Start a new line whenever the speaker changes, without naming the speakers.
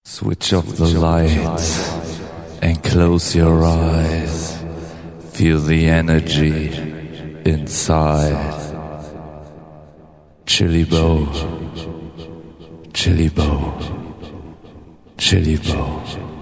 Switch off the lights and close your eyes. Feel the energy inside. Chili bow, chili bow, chili bow.